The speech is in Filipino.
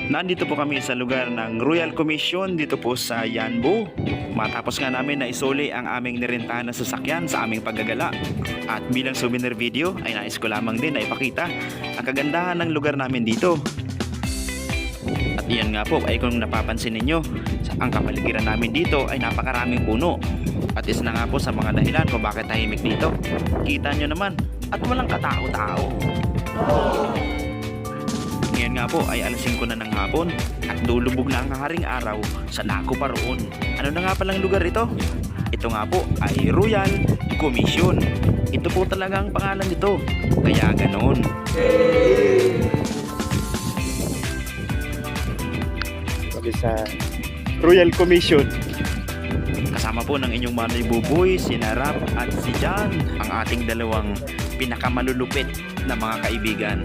Nandito po kami sa lugar ng Royal Commission dito po sa Yanbu. Matapos nga namin na isuli ang aming nirentahan na sasakyan sa aming paggagala. At bilang souvenir video ay nais ko lamang din na ipakita ang kagandahan ng lugar namin dito. At iyan nga po ay kung napapansin ninyo, ang kapaligiran namin dito ay napakaraming puno. At isa na nga po sa mga dahilan kung bakit tahimik dito. Kita nyo naman at walang katao-tao. Ngayon nga po ay alas 5 na ng hapon at lulubog na ang haring araw sa Naco pa roon. Ano na nga palang lugar ito? Ito nga po ay Royal Commission. Ito po talaga ang pangalan nito. Kaya ganon. Sabi sa Royal Commission. Kasama po ng inyong Manoy Buboy, si Narap at si John, ang ating dalawang pinakamalulupit na mga kaibigan.